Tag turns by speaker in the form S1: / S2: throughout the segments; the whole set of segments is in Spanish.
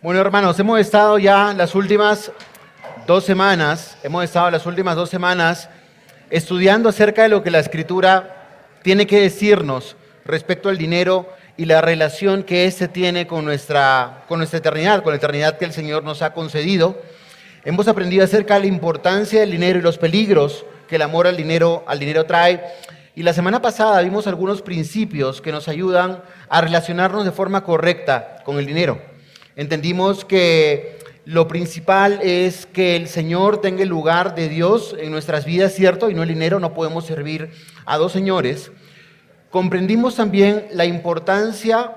S1: Bueno, hermanos, hemos estado las últimas 2 semanas estudiando acerca de lo que la Escritura tiene que decirnos respecto al dinero y la relación que éste tiene con nuestra eternidad, con la eternidad que el Señor nos ha concedido. Hemos aprendido acerca de la importancia del dinero y los peligros que el amor al dinero trae. Y la semana pasada vimos algunos principios que nos ayudan a relacionarnos de forma correcta con el dinero. Entendimos que lo principal es que el Señor tenga el lugar de Dios en nuestras vidas, ¿cierto? Y no el dinero, no podemos servir a dos señores. Comprendimos también la importancia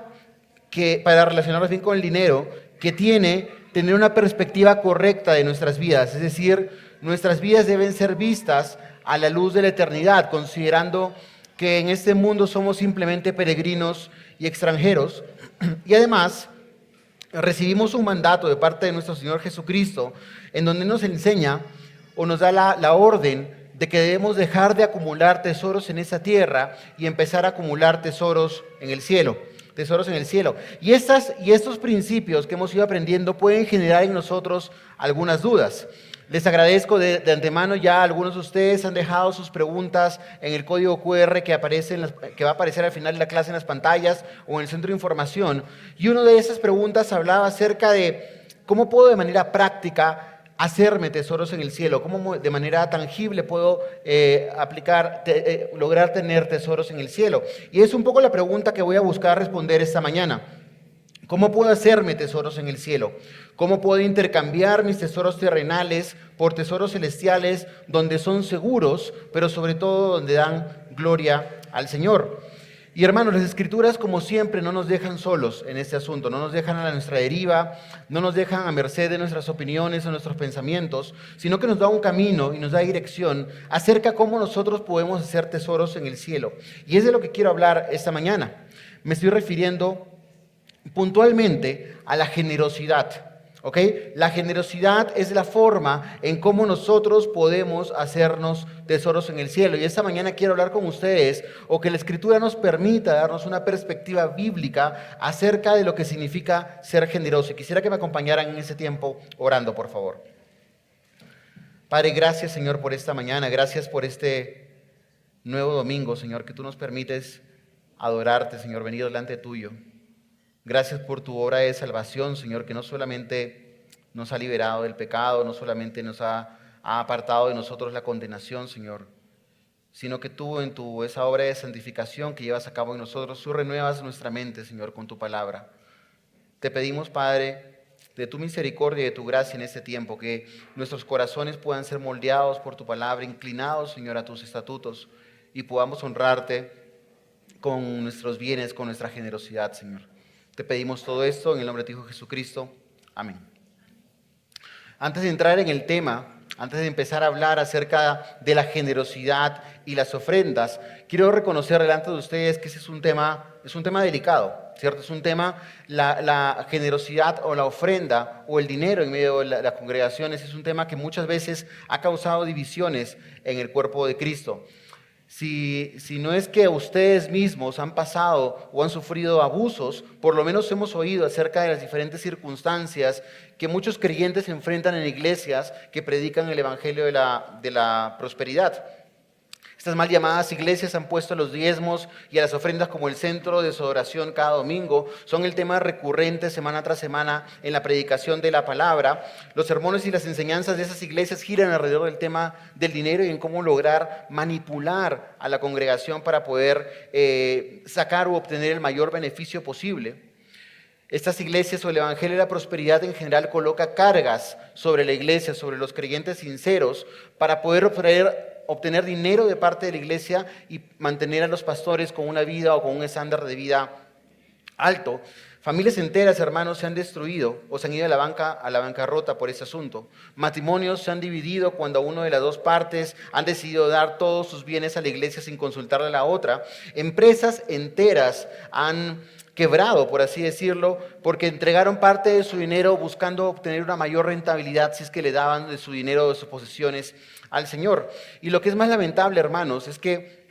S1: para relacionarnos bien con el dinero, que tiene tener una perspectiva correcta de nuestras vidas. Es decir, nuestras vidas deben ser vistas a la luz de la eternidad, considerando que en este mundo somos simplemente peregrinos y extranjeros. Y además, recibimos un mandato de parte de nuestro Señor Jesucristo, en donde nos enseña o nos da la orden de que debemos dejar de acumular tesoros en esa tierra y empezar a acumular tesoros en el cielo. Tesoros en el cielo. Y estos principios que hemos ido aprendiendo pueden generar en nosotros algunas dudas. Les agradezco de antemano, ya algunos de ustedes han dejado sus preguntas en el código QR que va a aparecer al final de la clase en las pantallas o en el centro de información. Y una de esas preguntas hablaba acerca de cómo puedo de manera práctica hacerme tesoros en el cielo, cómo de manera tangible puedo lograr tener tesoros en el cielo. Y es un poco la pregunta que voy a buscar responder esta mañana. ¿Cómo puedo hacerme tesoros en el cielo? ¿Cómo puedo intercambiar mis tesoros terrenales por tesoros celestiales donde son seguros, pero sobre todo donde dan gloria al Señor? Y hermanos, las Escrituras, como siempre, no nos dejan solos en este asunto, no nos dejan a nuestra deriva, no nos dejan a merced de nuestras opiniones o nuestros pensamientos, sino que nos da un camino y nos da dirección acerca de cómo nosotros podemos hacer tesoros en el cielo. Y es de lo que quiero hablar esta mañana. Me estoy refiriendo puntualmente a la generosidad. ¿Ok? La generosidad es la forma en cómo nosotros podemos hacernos tesoros en el cielo. Y esta mañana quiero hablar con ustedes, o que la Escritura nos permita darnos una perspectiva bíblica acerca de lo que significa ser generoso. Y quisiera que me acompañaran en ese tiempo orando, por favor. Padre, gracias, Señor, por esta mañana. Gracias por este nuevo domingo, Señor, que tú nos permites adorarte, Señor, venido delante tuyo. Gracias por tu obra de salvación, Señor, que no solamente nos ha liberado del pecado, no solamente nos ha apartado de nosotros la condenación, Señor, sino que tú en esa obra de santificación que llevas a cabo en nosotros, tú renuevas nuestra mente, Señor, con tu palabra. Te pedimos, Padre, de tu misericordia y de tu gracia en este tiempo, que nuestros corazones puedan ser moldeados por tu palabra, inclinados, Señor, a tus estatutos, y podamos honrarte con nuestros bienes, con nuestra generosidad, Señor. Te pedimos todo esto en el nombre de tu Hijo Jesucristo. Amén. Antes de entrar en el tema, antes de empezar a hablar acerca de la generosidad y las ofrendas, quiero reconocer delante de ustedes que ese es un tema delicado, ¿cierto? Es un tema, la generosidad o la ofrenda o el dinero en medio de las congregaciones es un tema que muchas veces ha causado divisiones en el cuerpo de Cristo. Si no es que ustedes mismos han pasado o han sufrido abusos, por lo menos hemos oído acerca de las diferentes circunstancias que muchos creyentes enfrentan en iglesias que predican el evangelio de la prosperidad. Estas mal llamadas iglesias han puesto a los diezmos y a las ofrendas como el centro de su oración cada domingo. Son el tema recurrente semana tras semana en la predicación de la palabra. Los sermones y las enseñanzas de esas iglesias giran alrededor del tema del dinero y en cómo lograr manipular a la congregación para poder sacar o obtener el mayor beneficio posible. Estas iglesias o el evangelio de la prosperidad en general coloca cargas sobre la iglesia, sobre los creyentes sinceros, para poder obtener dinero de parte de la iglesia y mantener a los pastores con una vida o con un estándar de vida alto. Familias enteras, hermanos, se han destruido o se han ido a la bancarrota por ese asunto. Matrimonios se han dividido cuando una de las dos partes han decidido dar todos sus bienes a la iglesia sin consultarle a la otra. Empresas enteras han quebrado, por así decirlo, porque entregaron parte de su dinero buscando obtener una mayor rentabilidad si es que le daban de su dinero, de sus posesiones al Señor. Y lo que es más lamentable, hermanos, es que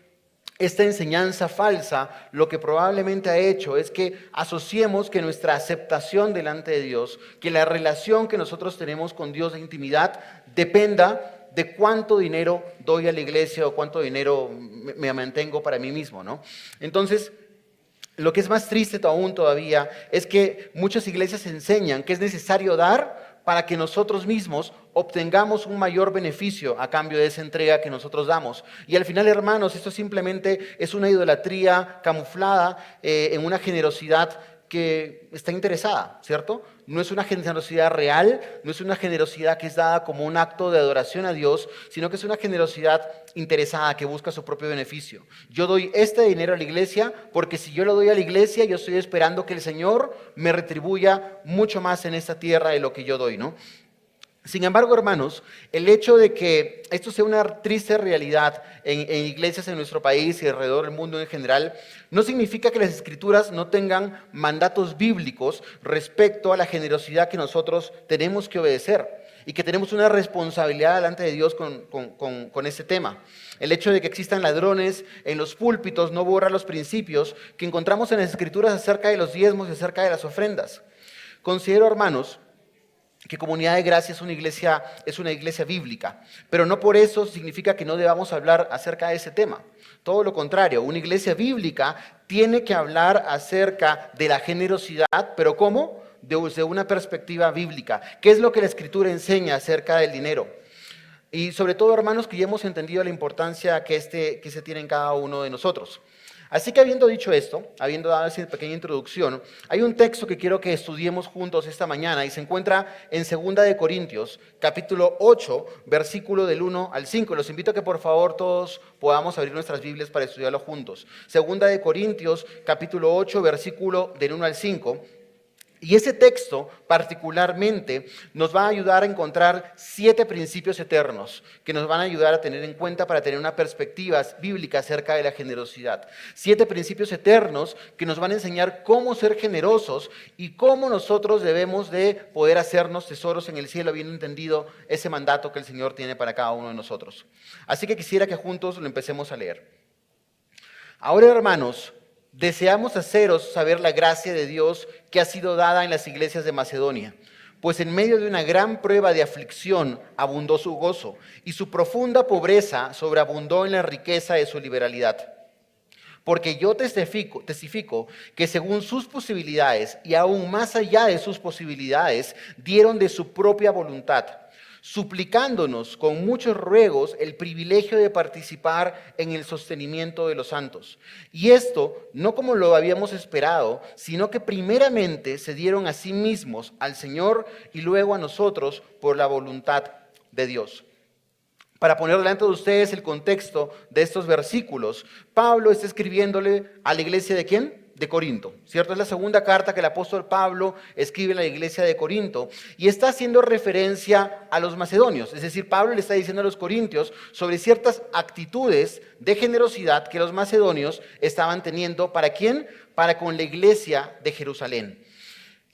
S1: esta enseñanza falsa lo que probablemente ha hecho es que asociemos que nuestra aceptación delante de Dios, que la relación que nosotros tenemos con Dios de intimidad dependa de cuánto dinero doy a la iglesia o cuánto dinero me mantengo para mí mismo, ¿no? Entonces, lo que es más triste aún todavía es que muchas iglesias enseñan que es necesario dar para que nosotros mismos obtengamos un mayor beneficio a cambio de esa entrega que nosotros damos. Y al final, hermanos, esto simplemente es una idolatría camuflada en una generosidad que está interesada, ¿cierto? No es una generosidad real, no es una generosidad que es dada como un acto de adoración a Dios, sino que es una generosidad interesada que busca su propio beneficio. Yo doy este dinero a la iglesia porque si yo lo doy a la iglesia, yo estoy esperando que el Señor me retribuya mucho más en esta tierra de lo que yo doy, ¿no? Sin embargo, hermanos, el hecho de que esto sea una triste realidad en iglesias en nuestro país y alrededor del mundo en general, no significa que las Escrituras no tengan mandatos bíblicos respecto a la generosidad que nosotros tenemos que obedecer y que tenemos una responsabilidad delante de Dios con este tema. El hecho de que existan ladrones en los púlpitos no borra los principios que encontramos en las Escrituras acerca de los diezmos y acerca de las ofrendas. Considero, hermanos, que Comunidad de Gracia es una iglesia bíblica, pero no por eso significa que no debamos hablar acerca de ese tema. Todo lo contrario, una iglesia bíblica tiene que hablar acerca de la generosidad, pero ¿cómo? Desde una perspectiva bíblica. ¿Qué es lo que la Escritura enseña acerca del dinero? Y sobre todo, hermanos, que ya hemos entendido la importancia que se tiene en cada uno de nosotros. Así que habiendo dicho esto, habiendo dado esa pequeña introducción, hay un texto que quiero que estudiemos juntos esta mañana y se encuentra en 2 Corintios, capítulo 8, versículo del 1 al 5. Los invito a que por favor todos podamos abrir nuestras Biblias para estudiarlo juntos. 2 Corintios, capítulo 8, versículo del 1 al 5. Y ese texto particularmente nos va a ayudar a encontrar 7 principios eternos que nos van a ayudar a tener en cuenta para tener una perspectiva bíblica acerca de la generosidad. 7 principios eternos que nos van a enseñar cómo ser generosos y cómo nosotros debemos de poder hacernos tesoros en el cielo, habiendo entendido ese mandato que el Señor tiene para cada uno de nosotros. Así que quisiera que juntos lo empecemos a leer. Ahora, hermanos, deseamos haceros saber la gracia de Dios que ha sido dada en las iglesias de Macedonia, pues en medio de una gran prueba de aflicción abundó su gozo, y su profunda pobreza sobreabundó en la riqueza de su liberalidad. Porque yo testifico que según sus posibilidades y aún más allá de sus posibilidades, dieron de su propia voluntad, suplicándonos con muchos ruegos el privilegio de participar en el sostenimiento de los santos. Y esto no como lo habíamos esperado, sino que primeramente se dieron a sí mismos al Señor y luego a nosotros por la voluntad de Dios. Para poner delante de ustedes el contexto de estos versículos, Pablo está escribiéndole a la iglesia ¿de quién? De Corinto, ¿cierto? Es la segunda carta que el apóstol Pablo escribe en la iglesia de Corinto y está haciendo referencia a los macedonios. Es decir, Pablo le está diciendo a los corintios sobre ciertas actitudes de generosidad que los macedonios estaban teniendo. ¿Para quién? Para con la iglesia de Jerusalén.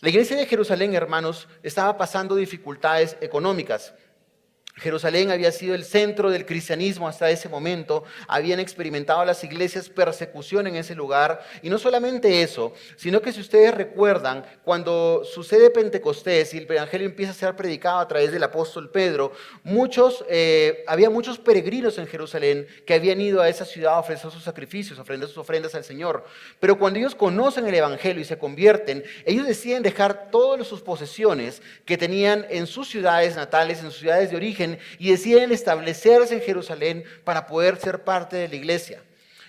S1: La iglesia de Jerusalén, hermanos, estaba pasando dificultades económicas. Jerusalén había sido el centro del cristianismo hasta ese momento, habían experimentado las iglesias persecución en ese lugar, y no solamente eso, sino que si ustedes recuerdan, cuando sucede Pentecostés y el evangelio empieza a ser predicado a través del apóstol Pedro, había muchos peregrinos en Jerusalén que habían ido a esa ciudad a ofrecer sus sacrificios, a ofrecer sus ofrendas al Señor, pero cuando ellos conocen el evangelio y se convierten, ellos deciden dejar todas sus posesiones que tenían en sus ciudades natales, en sus ciudades de origen, y deciden establecerse en Jerusalén para poder ser parte de la iglesia.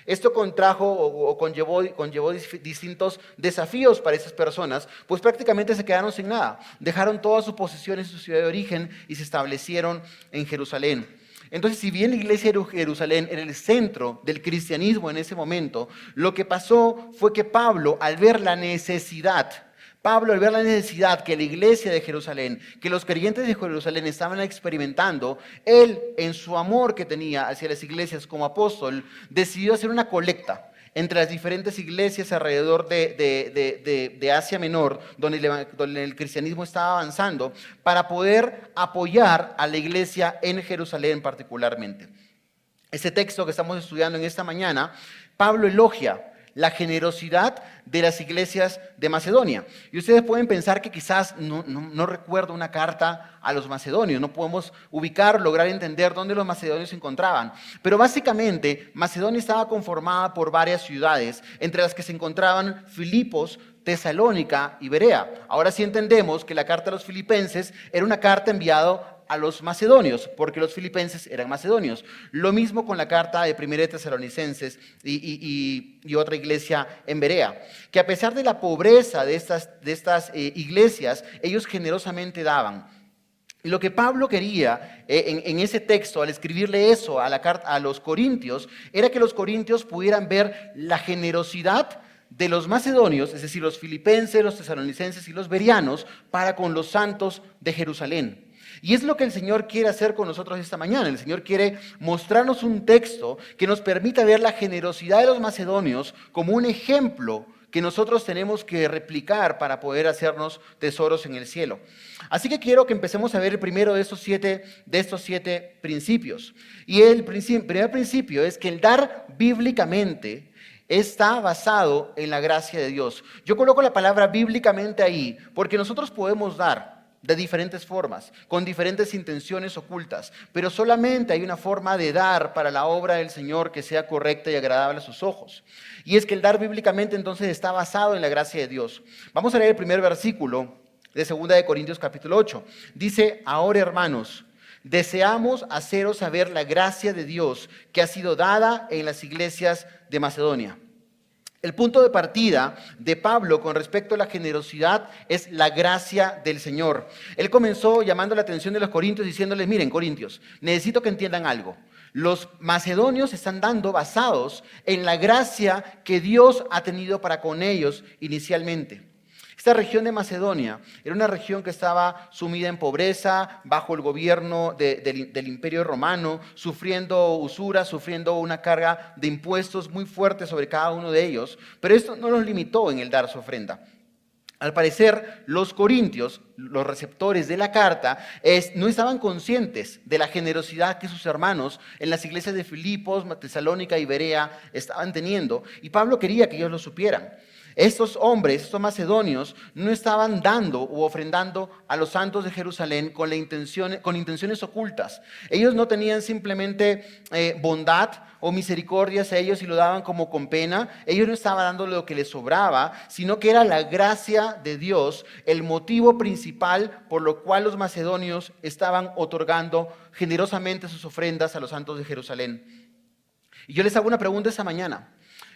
S1: Esto conllevó distintos desafíos para esas personas, pues prácticamente se quedaron sin nada. Dejaron todas sus posesiones en su ciudad de origen y se establecieron en Jerusalén. Entonces, si bien la iglesia de Jerusalén era el centro del cristianismo en ese momento, lo que pasó fue que Pablo, al ver la necesidad que la iglesia de Jerusalén, que los creyentes de Jerusalén estaban experimentando, él, en su amor que tenía hacia las iglesias como apóstol, decidió hacer una colecta entre las diferentes iglesias alrededor de Asia Menor, donde el cristianismo estaba avanzando, para poder apoyar a la iglesia en Jerusalén particularmente. Este texto que estamos estudiando en esta mañana Pablo elogia la generosidad de las iglesias de Macedonia. Y ustedes pueden pensar que quizás no recuerdo una carta a los macedonios, no podemos ubicar, lograr entender dónde los macedonios se encontraban. Pero básicamente Macedonia estaba conformada por varias ciudades, entre las que se encontraban Filipos, Tesalónica y Berea. Ahora sí entendemos que la carta a los filipenses era una carta enviada a los macedonios, porque los filipenses eran macedonios. Lo mismo con la carta de Primera de Tesalonicenses y otra iglesia en Berea, que a pesar de la pobreza de estas iglesias, ellos generosamente daban. Y lo que Pablo quería en ese texto, al escribirle eso a la carta a los corintios, era que los corintios pudieran ver la generosidad de los macedonios, es decir, los filipenses, los tesalonicenses y los bereanos, para con los santos de Jerusalén. Y es lo que el Señor quiere hacer con nosotros esta mañana. El Señor quiere mostrarnos un texto que nos permita ver la generosidad de los macedonios como un ejemplo que nosotros tenemos que replicar para poder hacernos tesoros en el cielo. Así que quiero que empecemos a ver el primero de estos siete principios. Y el primer principio es que el dar bíblicamente está basado en la gracia de Dios. Yo coloco la palabra bíblicamente ahí porque nosotros podemos dar de diferentes formas, con diferentes intenciones ocultas, pero solamente hay una forma de dar para la obra del Señor que sea correcta y agradable a sus ojos. Y es que el dar bíblicamente entonces está basado en la gracia de Dios. Vamos a leer el primer versículo de 2 de Corintios capítulo 8. Dice: ahora, hermanos, deseamos haceros saber la gracia de Dios que ha sido dada en las iglesias de Macedonia. El punto de partida de Pablo con respecto a la generosidad es la gracia del Señor. Él comenzó llamando la atención de los corintios diciéndoles: miren, corintios, necesito que entiendan algo. Los macedonios están dando basados en la gracia que Dios ha tenido para con ellos inicialmente. Esta región de Macedonia era una región que estaba sumida en pobreza, bajo el gobierno del Imperio Romano, sufriendo usura, sufriendo una carga de impuestos muy fuerte sobre cada uno de ellos. Pero esto no los limitó en el dar su ofrenda. Al parecer, los corintios, los receptores de la carta, no estaban conscientes de la generosidad que sus hermanos en las iglesias de Filipos, Tesalónica y Berea estaban teniendo. Y Pablo quería que ellos lo supieran. Estos hombres, estos macedonios, no estaban dando u ofrendando a los santos de Jerusalén con intenciones ocultas. Ellos no tenían simplemente bondad o misericordia hacia ellos y lo daban como con pena. Ellos no estaban dando lo que les sobraba, sino que era la gracia de Dios el motivo principal por lo cual los macedonios estaban otorgando generosamente sus ofrendas a los santos de Jerusalén. Y yo les hago una pregunta esta mañana.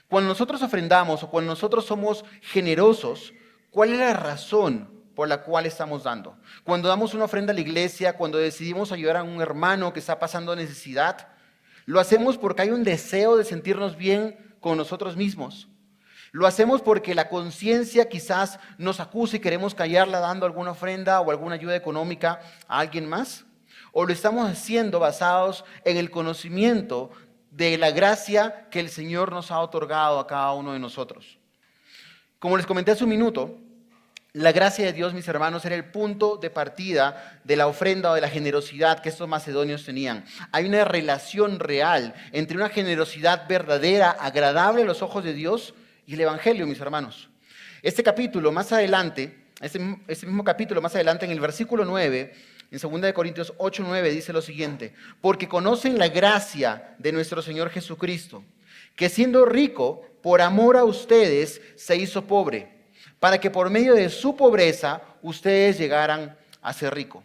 S1: Cuando nosotros ofrendamos o cuando nosotros somos generosos, ¿cuál es la razón por la cual estamos dando? Cuando damos una ofrenda a la iglesia, cuando decidimos ayudar a un hermano que está pasando necesidad, ¿lo hacemos porque hay un deseo de sentirnos bien con nosotros mismos? ¿Lo hacemos porque la conciencia quizás nos acusa y queremos callarla dando alguna ofrenda o alguna ayuda económica a alguien más? ¿O lo estamos haciendo basados en el conocimiento de la gracia que el Señor nos ha otorgado a cada uno de nosotros? Como les comenté hace un minuto, la gracia de Dios, mis hermanos, era el punto de partida de la ofrenda o de la generosidad que estos macedonios tenían. Hay una relación real entre una generosidad verdadera, agradable a los ojos de Dios, y el Evangelio, mis hermanos. Este capítulo más adelante, este mismo capítulo más adelante, en el versículo 9, en 2 de Corintios 8:9 dice lo siguiente: porque conocen la gracia de nuestro Señor Jesucristo, que siendo rico, por amor a ustedes, se hizo pobre, para que por medio de su pobreza ustedes llegaran a ser ricos.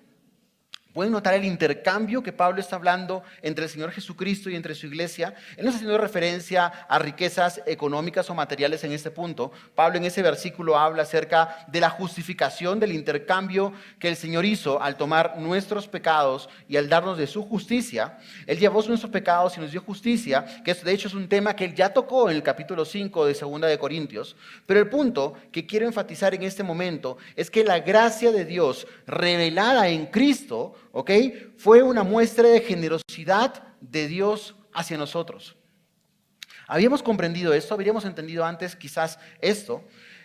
S1: ¿Pueden notar el intercambio que Pablo está hablando entre el Señor Jesucristo y entre su iglesia? Él no está haciendo referencia a riquezas económicas o materiales en este punto. Pablo en ese versículo habla acerca de la justificación, del intercambio que el Señor hizo al tomar nuestros pecados y al darnos de su justicia. Él llevó nuestros pecados y nos dio justicia, que de hecho es un tema que él ya tocó en el capítulo 5 de 2 de Corintios. Pero el punto que quiero enfatizar en este momento es que la gracia de Dios revelada en Cristo, fue una muestra de generosidad de Dios hacia nosotros. Habíamos comprendido esto, habríamos entendido antes quizás esto.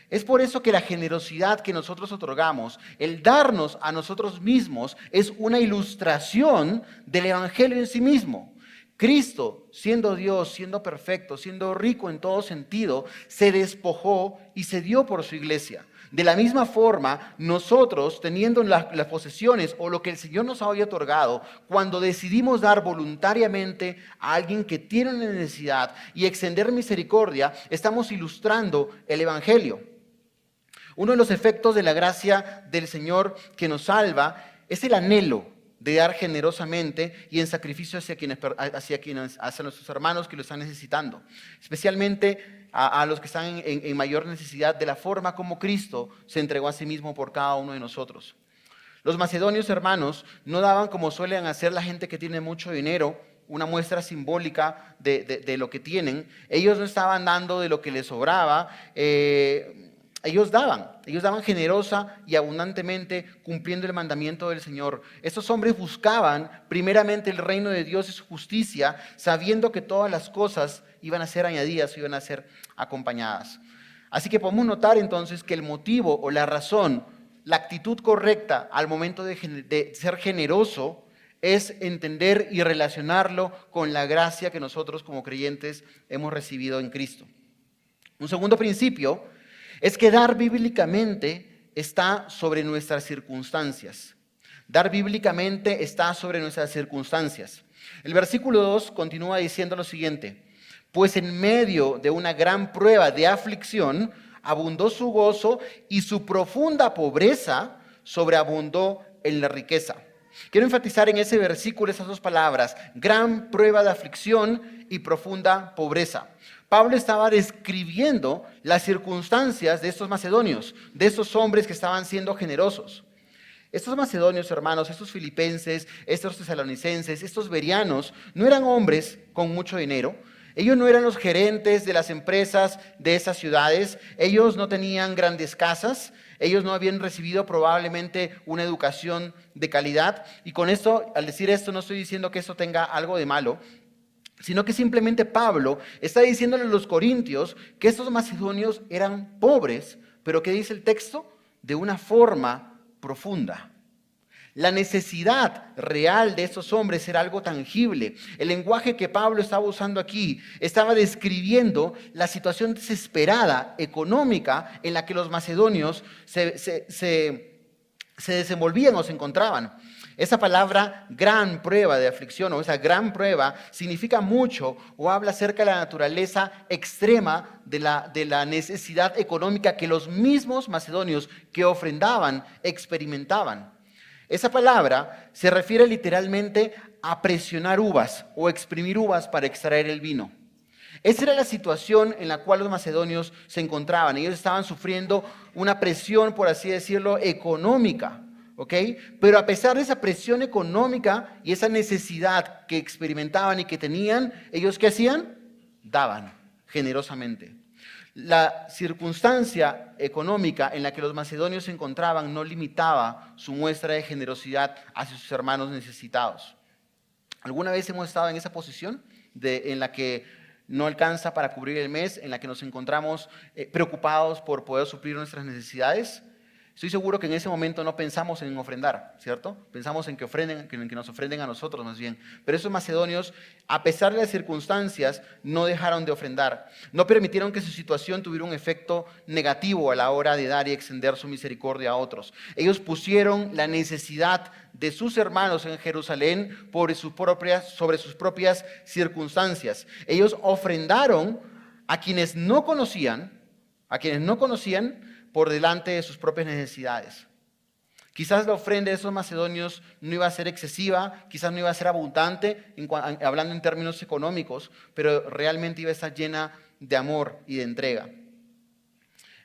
S1: Es por eso que la generosidad que nosotros otorgamos, el darnos a nosotros mismos, es una ilustración del Evangelio en sí mismo. Cristo, siendo Dios, siendo perfecto, siendo rico en todo sentido, se despojó y se dio por su iglesia. De la misma forma, nosotros, teniendo las posesiones o lo que el Señor nos había otorgado, cuando decidimos dar voluntariamente a alguien que tiene una necesidad y extender misericordia, estamos ilustrando el Evangelio. Uno de los efectos de la gracia del Señor que nos salva es el anhelo de dar generosamente y en sacrificio hacia nuestros hermanos que lo están necesitando, especialmente a los que están en mayor necesidad, de la forma como Cristo se entregó a sí mismo por cada uno de nosotros. Los macedonios, hermanos, no daban como suelen hacer la gente que tiene mucho dinero, una muestra simbólica de lo que tienen. Ellos no estaban dando de lo que les sobraba. Ellos daban generosa y abundantemente, cumpliendo el mandamiento del Señor. Estos hombres buscaban primeramente el reino de Dios y su justicia, sabiendo que todas las cosas iban a ser añadidas, iban a ser acompañadas. Así que podemos notar entonces que el motivo o la razón, la actitud correcta al momento de ser generoso es entender y relacionarlo con la gracia que nosotros como creyentes hemos recibido en Cristo. Un segundo principio es que dar bíblicamente está sobre nuestras circunstancias. Dar bíblicamente está sobre nuestras circunstancias. El versículo 2 continúa diciendo lo siguiente: pues en medio de una gran prueba de aflicción, abundó su gozo y su profunda pobreza sobreabundó en la riqueza. Quiero enfatizar en ese versículo esas dos palabras: gran prueba de aflicción y profunda pobreza. Pablo estaba describiendo las circunstancias de estos macedonios, de estos hombres que estaban siendo generosos. Estos macedonios, hermanos, estos filipenses, estos tesalonicenses, estos bereanos, no eran hombres con mucho dinero. Ellos no eran los gerentes de las empresas de esas ciudades. Ellos no tenían grandes casas. Ellos no habían recibido probablemente una educación de calidad. Y con esto, al decir esto, no estoy diciendo que esto tenga algo de malo, sino que simplemente Pablo está diciéndole a los corintios que estos macedonios eran pobres, pero ¿qué dice el texto? De una forma profunda. La necesidad real de estos hombres era algo tangible. El lenguaje que Pablo estaba usando aquí estaba describiendo la situación desesperada económica en la que los macedonios se desenvolvían o se encontraban. Esa palabra gran prueba de aflicción o esa gran prueba significa mucho o habla acerca de la naturaleza extrema de la necesidad económica que los mismos macedonios que ofrendaban experimentaban. Esa palabra se refiere literalmente a presionar uvas o exprimir uvas para extraer el vino. Esa era la situación en la cual los macedonios se encontraban. Ellos estaban sufriendo una presión, por así decirlo, económica. ¿Ok? Pero a pesar de esa presión económica y esa necesidad que experimentaban y que tenían, ¿ellos qué hacían? Daban generosamente. La circunstancia económica en la que los macedonios se encontraban no limitaba su muestra de generosidad hacia sus hermanos necesitados. ¿Alguna vez hemos estado en esa posición en la que no alcanza para cubrir el mes, en la que nos encontramos preocupados por poder suplir nuestras necesidades? Estoy seguro que en ese momento no pensamos en ofrendar, ¿cierto? Pensamos en que nos ofrenden a nosotros más bien. Pero esos macedonios, a pesar de las circunstancias, no dejaron de ofrendar. No permitieron que su situación tuviera un efecto negativo a la hora de dar y extender su misericordia a otros. Ellos pusieron la necesidad de sus hermanos en Jerusalén sobre sus propias circunstancias. Ellos ofrendaron a quienes no conocían por delante de sus propias necesidades. Quizás la ofrenda de esos macedonios no iba a ser excesiva, quizás no iba a ser abundante, hablando en términos económicos, pero realmente iba a estar llena de amor y de entrega.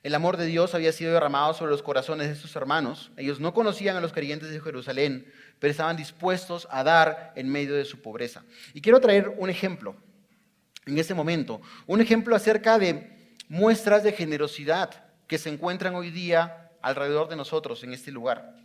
S1: El amor de Dios había sido derramado sobre los corazones de estos hermanos. Ellos no conocían a los creyentes de Jerusalén, pero estaban dispuestos a dar en medio de su pobreza. Y quiero traer un ejemplo en este momento, un ejemplo acerca de muestras de generosidad que se encuentran hoy día alrededor de nosotros en este lugar.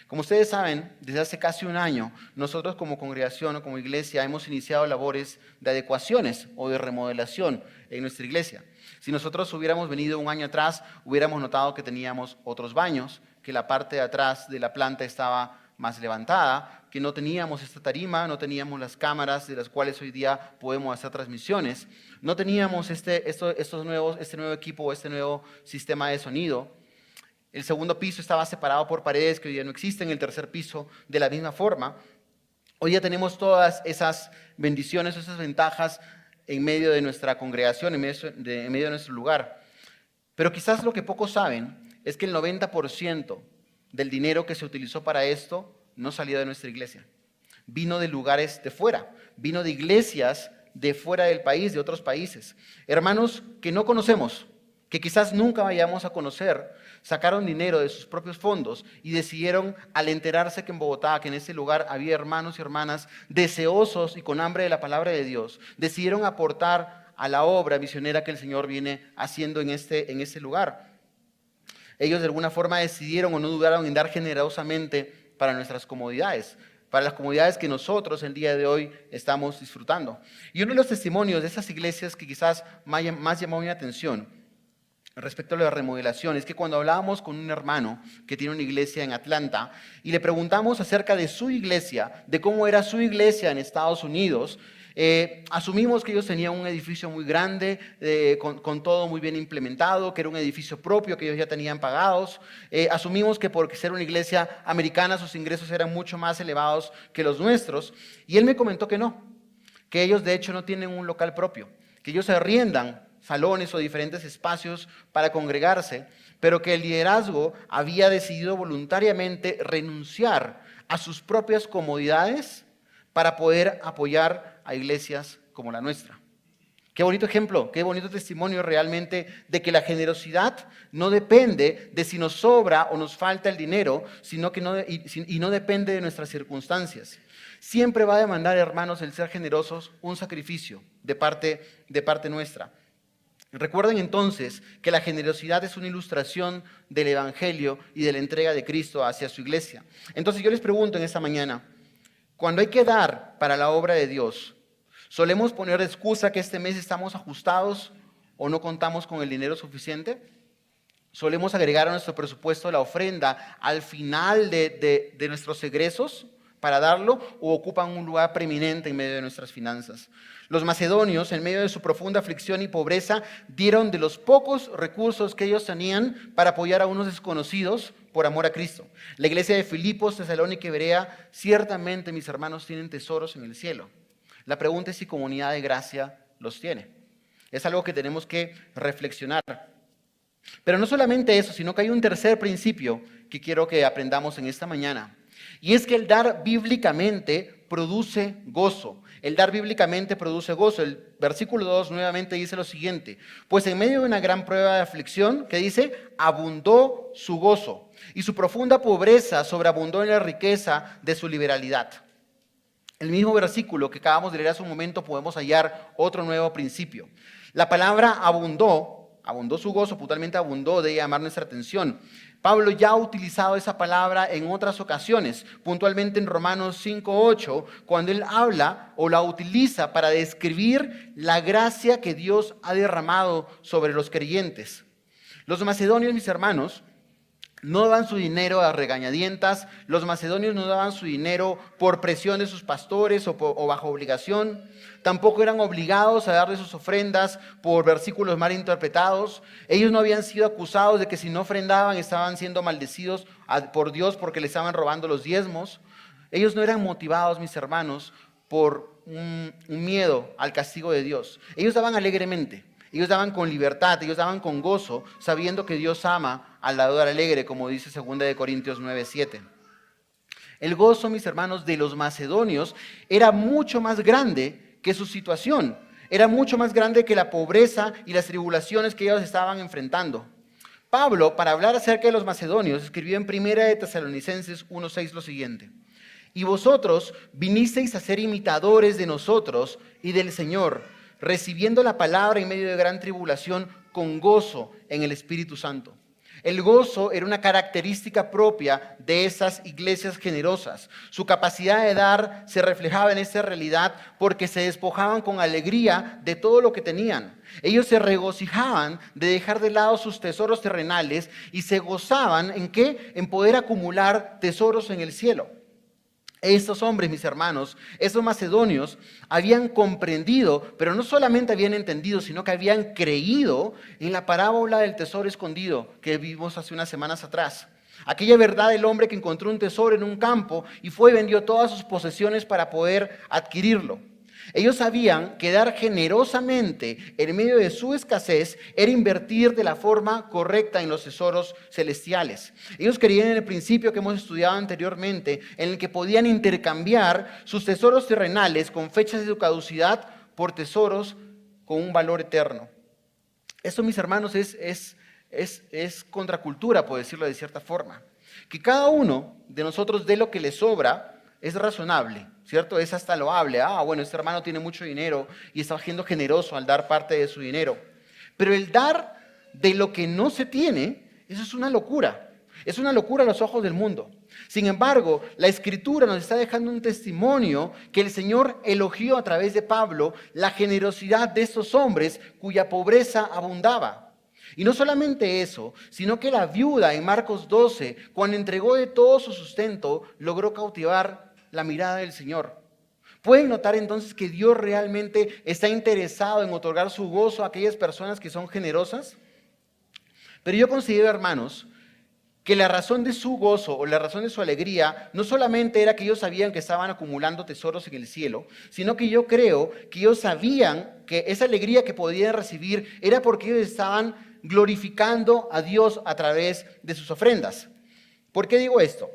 S1: Como ustedes saben, desde hace casi un año, nosotros como congregación o como iglesia hemos iniciado labores de adecuaciones o de remodelación en nuestra iglesia. Si nosotros hubiéramos venido un año atrás, hubiéramos notado que teníamos otros baños, que la parte de atrás de la planta estaba más levantada, que no teníamos esta tarima, no teníamos las cámaras de las cuales hoy día podemos hacer transmisiones, no teníamos este nuevo equipo, este nuevo sistema de sonido. El segundo piso estaba separado por paredes que hoy día no existen, el tercer piso de la misma forma. Hoy día tenemos todas esas bendiciones, esas ventajas en medio de nuestra congregación, en medio de nuestro lugar. Pero quizás lo que pocos saben es que el 90% del dinero que se utilizó para esto no salió de nuestra iglesia. Vino de lugares de fuera, vino de iglesias de fuera del país, de otros países. Hermanos que no conocemos, que quizás nunca vayamos a conocer, sacaron dinero de sus propios fondos y decidieron, al enterarse que en Bogotá, que en ese lugar había hermanos y hermanas deseosos y con hambre de la palabra de Dios, decidieron aportar a la obra misionera que el Señor viene haciendo en este lugar. Ellos de alguna forma decidieron o no dudaron en dar generosamente para nuestras comodidades, para las comodidades que nosotros el día de hoy estamos disfrutando. Y uno de los testimonios de esas iglesias que quizás más llamó mi atención respecto a la remodelación es que cuando hablábamos con un hermano que tiene una iglesia en Atlanta y le preguntamos acerca de su iglesia, de cómo era su iglesia en Estados Unidos, asumimos que ellos tenían un edificio muy grande, con todo muy bien implementado, que era un edificio propio que ellos ya tenían pagados. Asumimos que por ser una iglesia americana sus ingresos eran mucho más elevados que los nuestros. Y él me comentó que no, que ellos de hecho no tienen un local propio, que ellos se arriendan salones o diferentes espacios para congregarse, pero que el liderazgo había decidido voluntariamente renunciar a sus propias comodidades para poder apoyar a iglesias como la nuestra. Qué bonito ejemplo, qué bonito testimonio realmente de que la generosidad no depende de si nos sobra o nos falta el dinero, sino que no depende de nuestras circunstancias. Siempre va a demandar, hermanos, el ser generosos un sacrificio de parte nuestra. Recuerden entonces que la generosidad es una ilustración del Evangelio y de la entrega de Cristo hacia su iglesia. Entonces yo les pregunto en esta mañana, cuando hay que dar para la obra de Dios, ¿solemos poner de excusa que este mes estamos ajustados o no contamos con el dinero suficiente? ¿Solemos agregar a nuestro presupuesto la ofrenda al final de nuestros egresos para darlo o ocupan un lugar preeminente en medio de nuestras finanzas? Los macedonios, en medio de su profunda aflicción y pobreza, dieron de los pocos recursos que ellos tenían para apoyar a unos desconocidos por amor a Cristo. La iglesia de Filipos, Tesalónica y Berea, ciertamente, mis hermanos, tienen tesoros en el cielo. La pregunta es si Comunidad de Gracia los tiene. Es algo que tenemos que reflexionar. Pero no solamente eso, sino que hay un tercer principio que quiero que aprendamos en esta mañana. Y es que el dar bíblicamente produce gozo. El dar bíblicamente produce gozo. El versículo 2 nuevamente dice lo siguiente: pues en medio de una gran prueba de aflicción, que dice, abundó su gozo, y su profunda pobreza sobreabundó en la riqueza de su liberalidad. El mismo versículo que acabamos de leer hace un momento podemos hallar otro nuevo principio. La palabra abundó su gozo, puntualmente abundó, debe llamar nuestra atención. Pablo ya ha utilizado esa palabra en otras ocasiones, puntualmente en Romanos 5:8, cuando él habla o la utiliza para describir la gracia que Dios ha derramado sobre los creyentes. Los macedonios, mis hermanos, no daban su dinero a regañadientas. Los macedonios no daban su dinero por presión de sus pastores o bajo obligación. Tampoco eran obligados a darle sus ofrendas por versículos mal interpretados. Ellos no habían sido acusados de que si no ofrendaban estaban siendo maldecidos por Dios porque le estaban robando los diezmos. Ellos no eran motivados, mis hermanos, por un miedo al castigo de Dios. Ellos daban alegremente. Ellos daban con libertad, ellos daban con gozo, sabiendo que Dios ama al dador alegre, como dice 2 Corintios 9:7. El gozo, mis hermanos, de los macedonios era mucho más grande que su situación. Era mucho más grande que la pobreza y las tribulaciones que ellos estaban enfrentando. Pablo, para hablar acerca de los macedonios, escribió en 1 de Tesalonicenses 1:6 lo siguiente: y vosotros vinisteis a ser imitadores de nosotros y del Señor, recibiendo la palabra en medio de gran tribulación con gozo en el Espíritu Santo. El gozo era una característica propia de esas iglesias generosas. Su capacidad de dar se reflejaba en esta realidad porque se despojaban con alegría de todo lo que tenían. Ellos se regocijaban de dejar de lado sus tesoros terrenales y se gozaban ¿en qué? En poder acumular tesoros en el cielo. Estos hombres, mis hermanos, esos macedonios, habían comprendido, pero no solamente habían entendido, sino que habían creído en la parábola del tesoro escondido que vimos hace unas semanas atrás. Aquella verdad del hombre que encontró un tesoro en un campo y fue y vendió todas sus posesiones para poder adquirirlo. Ellos sabían que dar generosamente en medio de su escasez era invertir de la forma correcta en los tesoros celestiales. Ellos creían en el principio que hemos estudiado anteriormente, en el que podían intercambiar sus tesoros terrenales con fechas de su caducidad por tesoros con un valor eterno. Esto, mis hermanos, es contracultura, por decirlo de cierta forma. Que cada uno de nosotros dé lo que le sobra es razonable, ¿cierto? Es hasta loable. Bueno, este hermano tiene mucho dinero y está siendo generoso al dar parte de su dinero. Pero el dar de lo que no se tiene, eso es una locura. Es una locura a los ojos del mundo. Sin embargo, la Escritura nos está dejando un testimonio que el Señor elogió a través de Pablo la generosidad de estos hombres cuya pobreza abundaba. Y no solamente eso, sino que la viuda en Marcos 12, cuando entregó de todo su sustento, logró cautivar la mirada del Señor. Pueden notar entonces que Dios realmente está interesado en otorgar su gozo a aquellas personas que son generosas. Pero yo considero, hermanos, que la razón de su gozo o la razón de su alegría no solamente era que ellos sabían que estaban acumulando tesoros en el cielo, sino que yo creo que ellos sabían que esa alegría que podían recibir era porque ellos estaban glorificando a Dios a través de sus ofrendas. ¿Por qué digo esto?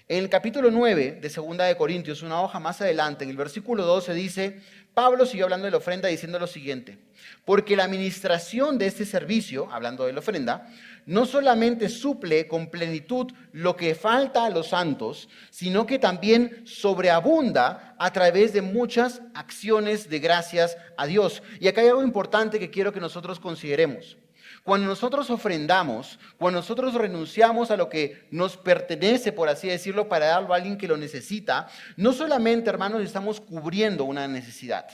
S1: En el capítulo 9 de 2 de Corintios, una hoja más adelante, en el versículo 12 dice, Pablo siguió hablando de la ofrenda diciendo lo siguiente: porque la administración de este servicio, hablando de la ofrenda, no solamente suple con plenitud lo que falta a los santos, sino que también sobreabunda a través de muchas acciones de gracias a Dios. Y acá hay algo importante que quiero que nosotros consideremos. Cuando nosotros ofrendamos, cuando nosotros renunciamos a lo que nos pertenece, por así decirlo, para darlo a alguien que lo necesita, no solamente, hermanos, estamos cubriendo una necesidad.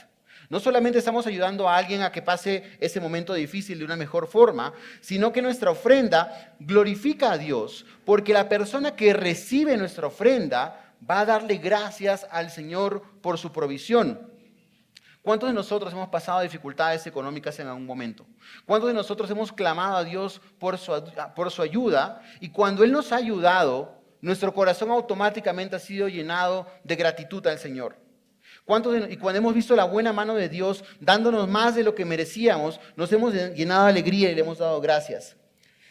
S1: No solamente estamos ayudando a alguien a que pase ese momento difícil de una mejor forma, sino que nuestra ofrenda glorifica a Dios, porque la persona que recibe nuestra ofrenda va a darle gracias al Señor por su provisión. ¿Cuántos de nosotros hemos pasado dificultades económicas en algún momento? ¿Cuántos de nosotros hemos clamado a Dios por su ayuda? Y cuando Él nos ha ayudado, nuestro corazón automáticamente ha sido llenado de gratitud al Señor. Y cuando hemos visto la buena mano de Dios dándonos más de lo que merecíamos, nos hemos llenado de alegría y le hemos dado gracias.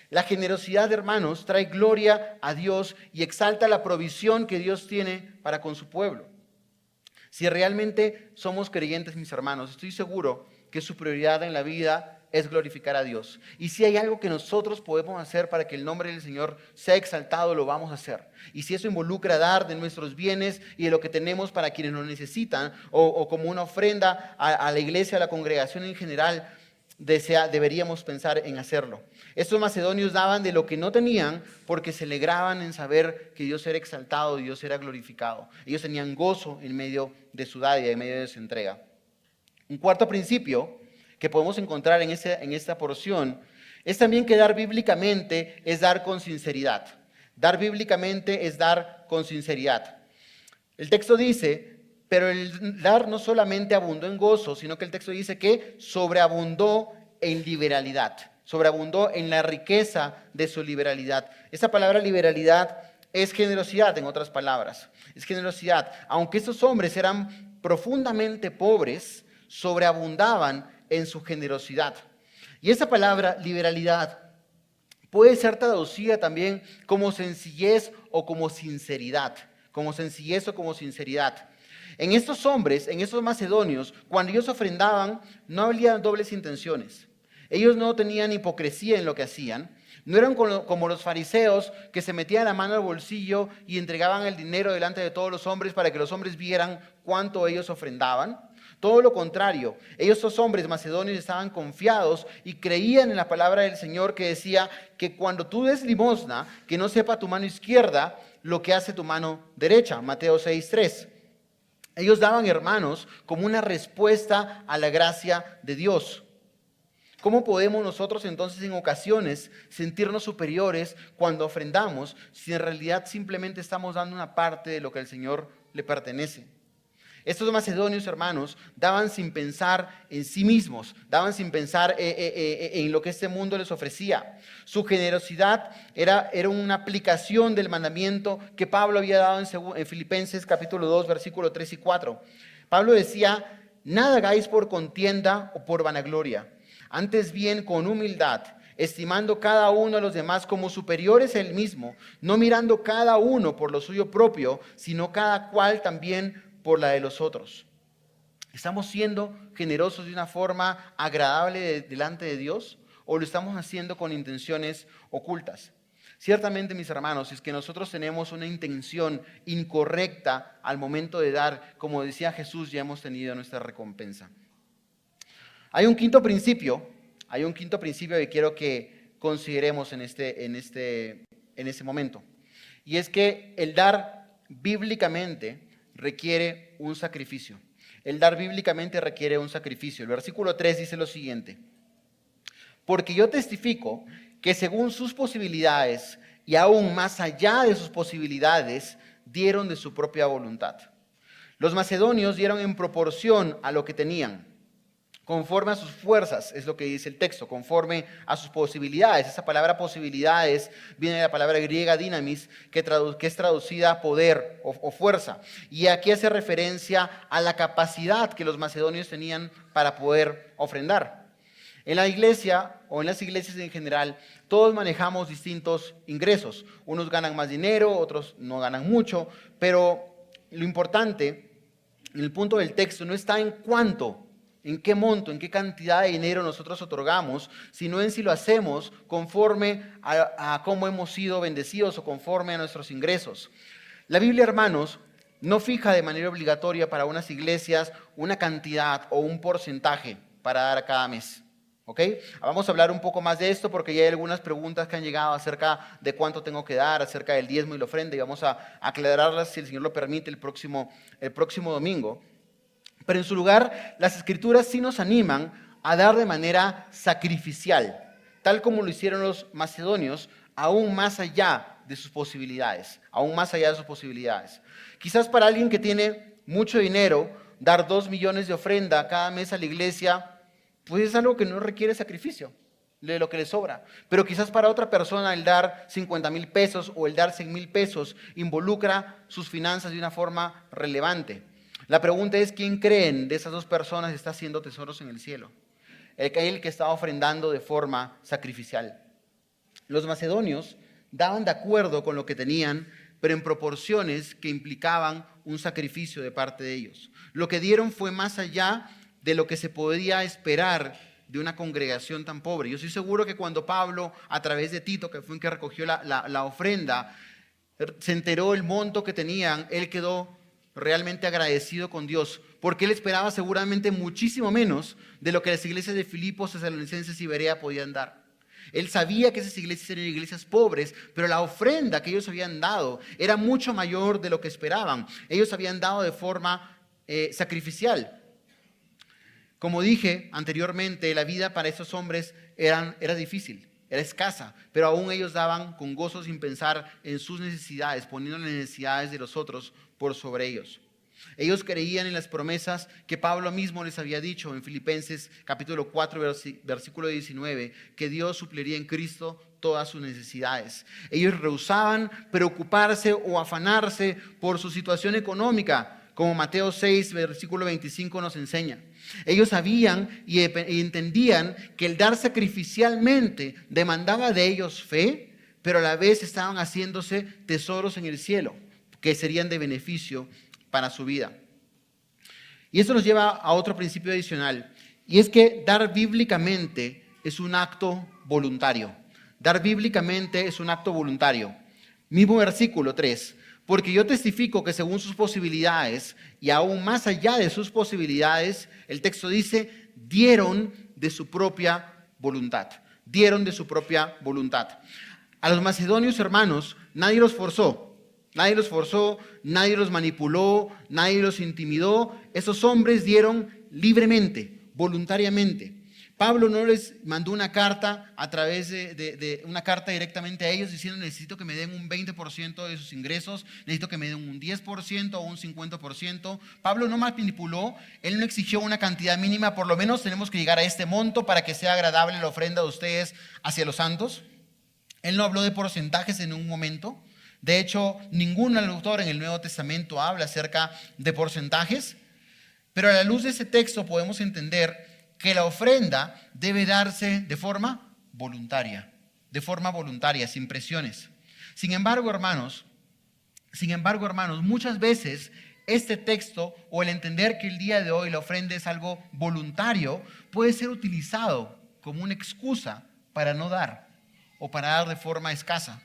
S1: La generosidad, hermanos, trae gloria a Dios y exalta la provisión que Dios tiene para con su pueblo. Si realmente somos creyentes, mis hermanos, estoy seguro que su prioridad en la vida es glorificar a Dios. Y si hay algo que nosotros podemos hacer para que el nombre del Señor sea exaltado, lo vamos a hacer. Y si eso involucra dar de nuestros bienes y de lo que tenemos para quienes nos necesitan, o como una ofrenda a la iglesia, a la congregación en general, deberíamos pensar en hacerlo. Estos macedonios daban de lo que no tenían porque se alegraban en saber que Dios era exaltado, Dios era glorificado. Ellos tenían gozo en medio de su dádiva, en medio de su entrega. Un cuarto principio que podemos encontrar en esta porción es también que dar bíblicamente es dar con sinceridad. Dar bíblicamente es dar con sinceridad. El texto dice: pero el dar no solamente abundó en gozo, sino que el texto dice que sobreabundó en liberalidad, sobreabundó en la riqueza de su liberalidad. Esa palabra liberalidad es generosidad, en otras palabras, es generosidad. Aunque estos hombres eran profundamente pobres, sobreabundaban en su generosidad. Y esa palabra liberalidad puede ser traducida también como sencillez o como sinceridad, como sencillez o como sinceridad. En estos hombres, en estos macedonios, cuando ellos ofrendaban, no había dobles intenciones. Ellos no tenían hipocresía en lo que hacían. No eran como los fariseos que se metían la mano al bolsillo y entregaban el dinero delante de todos los hombres para que los hombres vieran cuánto ellos ofrendaban. Todo lo contrario, estos hombres macedonios estaban confiados y creían en la palabra del Señor que decía que cuando tú des limosna, que no sepa tu mano izquierda lo que hace tu mano derecha. Mateo 6:3. Ellos daban, hermanos, como una respuesta a la gracia de Dios. ¿Cómo podemos nosotros entonces en ocasiones sentirnos superiores cuando ofrendamos si en realidad simplemente estamos dando una parte de lo que el Señor le pertenece. Estos macedonios, hermanos, daban sin pensar en sí mismos, daban sin pensar en lo que este mundo les ofrecía. Su generosidad era una aplicación del mandamiento que Pablo había dado en Filipenses capítulo 2, versículos 3 y 4. Pablo decía: nada hagáis por contienda o por vanagloria, antes bien con humildad, estimando cada uno a los demás como superiores a él mismo, no mirando cada uno por lo suyo propio, sino cada cual también por la de los otros. ¿Estamos siendo generosos de una forma agradable delante de Dios o lo estamos haciendo con intenciones ocultas? Ciertamente, mis hermanos, si es que nosotros tenemos una intención incorrecta al momento de dar, como decía Jesús, ya hemos tenido nuestra recompensa. Hay un quinto principio que quiero que consideremos en este momento. Y es que el dar bíblicamente requiere un sacrificio. El dar bíblicamente requiere un sacrificio. El versículo 3 dice lo siguiente: porque yo testifico que según sus posibilidades y aún más allá de sus posibilidades, dieron de su propia voluntad. Los macedonios dieron en proporción a lo que tenían, conforme a sus fuerzas, es lo que dice el texto, conforme a sus posibilidades. Esa palabra posibilidades viene de la palabra griega dynamis, que es traducida poder o fuerza. Y aquí hace referencia a la capacidad que los macedonios tenían para poder ofrendar. En la iglesia o en las iglesias en general, todos manejamos distintos ingresos. Unos ganan más dinero, otros no ganan mucho, pero lo importante, en el punto del texto, no está en cuánto, en qué monto, en qué cantidad de dinero nosotros otorgamos, sino en si lo hacemos conforme a cómo hemos sido bendecidos o conforme a nuestros ingresos. La Biblia, hermanos, no fija de manera obligatoria para unas iglesias una cantidad o un porcentaje para dar a cada mes. ¿Ok? Vamos a hablar un poco más de esto porque ya hay algunas preguntas que han llegado acerca de cuánto tengo que dar, acerca del diezmo y la ofrenda, y vamos a aclararlas, si el Señor lo permite, el próximo domingo. Pero en su lugar, las Escrituras sí nos animan a dar de manera sacrificial, tal como lo hicieron los macedonios, aún más allá de sus posibilidades, Quizás para alguien que tiene mucho dinero, dar 2 millones de ofrenda cada mes a la iglesia, pues es algo que no requiere sacrificio, de lo que le sobra. Pero quizás para otra persona el dar 50,000 pesos o el dar 100,000 pesos involucra sus finanzas de una forma relevante. La pregunta es: ¿quién creen de esas dos personas está haciendo tesoros en el cielo? El que está ofrendando de forma sacrificial. Los macedonios daban de acuerdo con lo que tenían, pero en proporciones que implicaban un sacrificio de parte de ellos. Lo que dieron fue más allá de lo que se podía esperar de una congregación tan pobre. Yo estoy seguro que cuando Pablo, a través de Tito, que fue el que recogió la ofrenda, se enteró el monto que tenían, él quedó realmente agradecido con Dios, porque él esperaba seguramente muchísimo menos de lo que las iglesias de Filipos, Tesalonicenses y Berea podían dar. Él sabía que esas iglesias eran iglesias pobres, pero la ofrenda que ellos habían dado era mucho mayor de lo que esperaban. Ellos habían dado de forma sacrificial. Como dije anteriormente, la vida para esos hombres era difícil, era escasa, pero aún ellos daban con gozo sin pensar en sus necesidades, poniendo las necesidades de los otros por sobre ellos. Ellos creían en las promesas que Pablo mismo les había dicho en Filipenses capítulo 4, versículo 19, que Dios supliría en Cristo todas sus necesidades. Ellos rehusaban preocuparse o afanarse por su situación económica, como Mateo 6, versículo 25 nos enseña. Ellos sabían y entendían que el dar sacrificialmente demandaba de ellos fe, pero a la vez estaban haciéndose tesoros en el cielo, que serían de beneficio para su vida. Y esto nos lleva a otro principio adicional, y es que dar bíblicamente es un acto voluntario. Dar bíblicamente es un acto voluntario. Mismo versículo 3. Porque yo testifico que según sus posibilidades y aún más allá de sus posibilidades, el texto dice, dieron de su propia voluntad. Dieron de su propia voluntad. A los macedonios, hermanos, nadie los forzó. Nadie los manipuló, nadie los intimidó. Esos hombres dieron libremente, voluntariamente. Pablo no les mandó una carta a través de una carta directamente a ellos diciendo necesito que me den un 20% de sus ingresos, necesito que me den un 10% o un 50%. Pablo no manipuló, él no exigió una cantidad mínima, por lo menos tenemos que llegar a este monto para que sea agradable la ofrenda de ustedes hacia los santos. Él no habló de porcentajes en un momento. De hecho, ningún autor en el Nuevo Testamento habla acerca de porcentajes, pero a la luz de ese texto podemos entender que la ofrenda debe darse de forma voluntaria, sin presiones. Sin embargo, hermanos, muchas veces este texto o el entender que el día de hoy la ofrenda es algo voluntario puede ser utilizado como una excusa para no dar o para dar de forma escasa.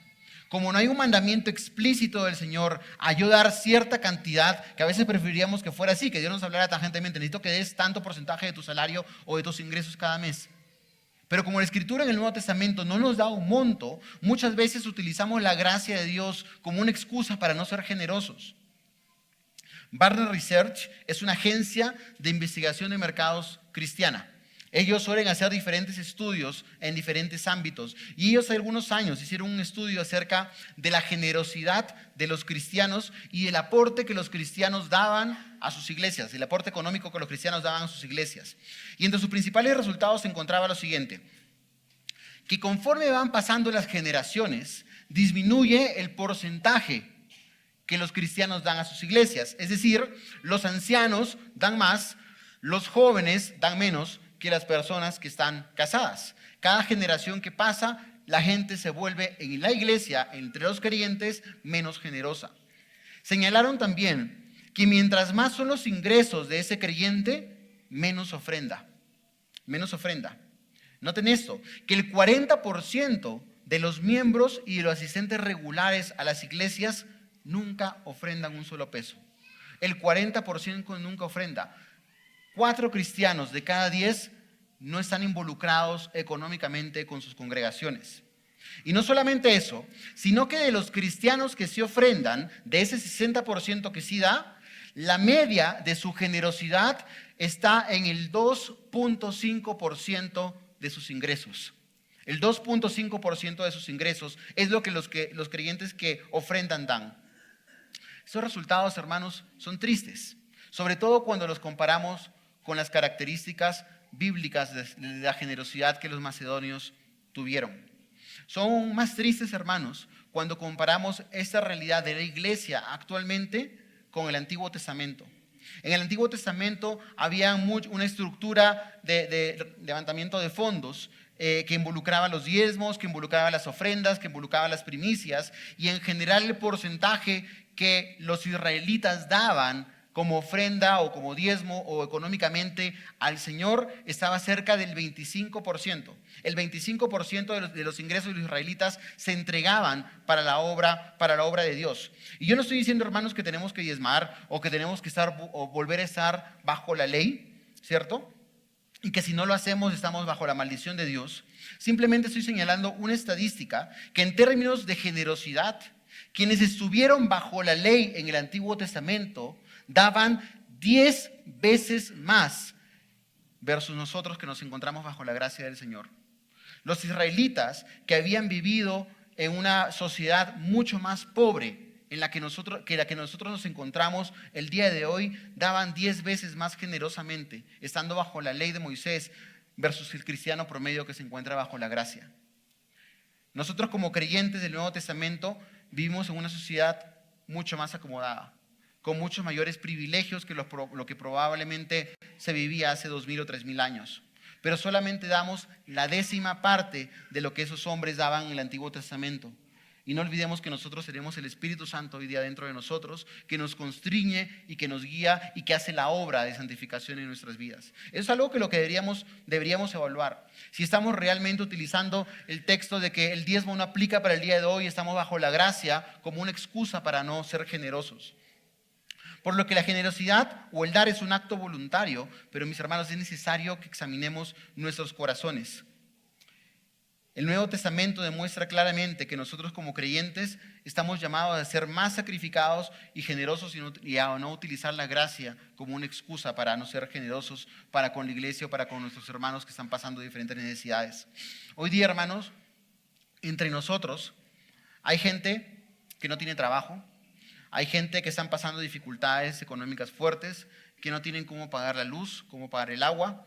S1: Como no hay un mandamiento explícito del Señor a yo dar cierta cantidad, que a veces preferiríamos que fuera así, que Dios nos hablara tangentemente, necesito que des tanto porcentaje de tu salario o de tus ingresos cada mes. Pero como la Escritura en el Nuevo Testamento no nos da un monto, muchas veces utilizamos la gracia de Dios como una excusa para no ser generosos. Barna Research es una agencia de investigación de mercados cristiana. Ellos suelen hacer diferentes estudios en diferentes ámbitos y ellos hace algunos años hicieron un estudio acerca de la generosidad de los cristianos y el aporte que los cristianos daban a sus iglesias, el aporte económico que los cristianos daban a sus iglesias. Y entre sus principales resultados se encontraba lo siguiente, que conforme van pasando las generaciones, disminuye el porcentaje que los cristianos dan a sus iglesias. Es decir, los ancianos dan más, los jóvenes dan menos que las personas que están casadas. Cada generación que pasa, la gente se vuelve en la iglesia, entre los creyentes, menos generosa. Señalaron también que mientras más son los ingresos de ese creyente, menos ofrenda. Menos ofrenda. Noten esto, que el 40% de los miembros y de los asistentes regulares a las iglesias nunca ofrendan un solo peso. El 40% nunca ofrenda. 4 cristianos de cada 10 no están involucrados económicamente con sus congregaciones. Y no solamente eso, sino que de los cristianos que sí ofrendan, de ese 60% que sí da, la media de su generosidad está en el 2.5% de sus ingresos. El 2.5% de sus ingresos es lo que los creyentes que ofrendan dan. Esos resultados, hermanos, son tristes, sobre todo cuando los comparamos con las características bíblicas de la generosidad que los macedonios tuvieron. Son más tristes, hermanos, cuando comparamos esta realidad de la iglesia actualmente con el Antiguo Testamento. En el Antiguo Testamento había una estructura de levantamiento de fondos que involucraba los diezmos, que involucraba las ofrendas, que involucraba las primicias, y en general el porcentaje que los israelitas daban como ofrenda o como diezmo o económicamente al Señor estaba cerca del 25%. El 25% de los ingresos de los israelitas se entregaban para la obra de Dios. Y yo no estoy diciendo, hermanos, que tenemos que diezmar o que tenemos que volver a estar bajo la ley, ¿cierto? Y que si no lo hacemos estamos bajo la maldición de Dios. Simplemente estoy señalando una estadística que en términos de generosidad, quienes estuvieron bajo la ley en el Antiguo Testamento daban 10 veces más versus nosotros que nos encontramos bajo la gracia del Señor. Los israelitas que habían vivido en una sociedad mucho más pobre en la que nosotros nos encontramos el día de hoy, daban 10 veces más generosamente, estando bajo la ley de Moisés versus el cristiano promedio que se encuentra bajo la gracia. Nosotros como creyentes del Nuevo Testamento vivimos en una sociedad mucho más acomodada, con muchos mayores privilegios que lo que probablemente se vivía hace 2000 o 3000 años. Pero solamente damos la 10ª parte de lo que esos hombres daban en el Antiguo Testamento. Y no olvidemos que nosotros tenemos el Espíritu Santo hoy día dentro de nosotros, que nos constriñe y que nos guía y que hace la obra de santificación en nuestras vidas. Eso es algo que deberíamos evaluar. Si estamos realmente utilizando el texto de que el diezmo no aplica para el día de hoy, estamos bajo la gracia como una excusa para no ser generosos. Por lo que la generosidad o el dar es un acto voluntario, pero mis hermanos, es necesario que examinemos nuestros corazones. El Nuevo Testamento demuestra claramente que nosotros como creyentes estamos llamados a ser más sacrificados y generosos y a no utilizar la gracia como una excusa para no ser generosos para con la iglesia o para con nuestros hermanos que están pasando diferentes necesidades. Hoy día, hermanos, entre nosotros hay gente que no tiene trabajo, hay gente que están pasando dificultades económicas fuertes, que no tienen cómo pagar la luz, cómo pagar el agua,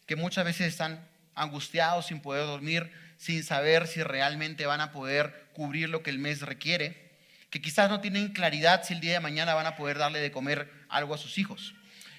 S1: que muchas veces están angustiados sin poder dormir, sin saber si realmente van a poder cubrir lo que el mes requiere, que quizás no tienen claridad si el día de mañana van a poder darle de comer algo a sus hijos.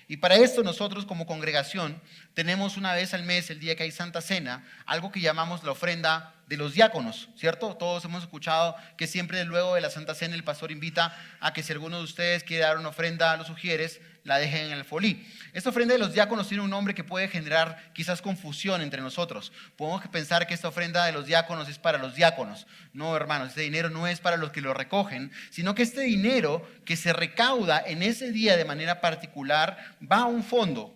S1: Y para esto nosotros como congregación tenemos una vez al mes, el día que hay Santa Cena, algo que llamamos la ofrenda de los diáconos, ¿cierto? Todos hemos escuchado que siempre luego de la Santa Cena el pastor invita a que si alguno de ustedes quiere dar una ofrenda a los ujieres, la dejen en el folí. Esta ofrenda de los diáconos tiene un nombre que puede generar quizás confusión entre nosotros. Podemos pensar que esta ofrenda de los diáconos es para los diáconos. No, hermanos, este dinero no es para los que lo recogen, sino que este dinero que se recauda en ese día de manera particular va a un fondo.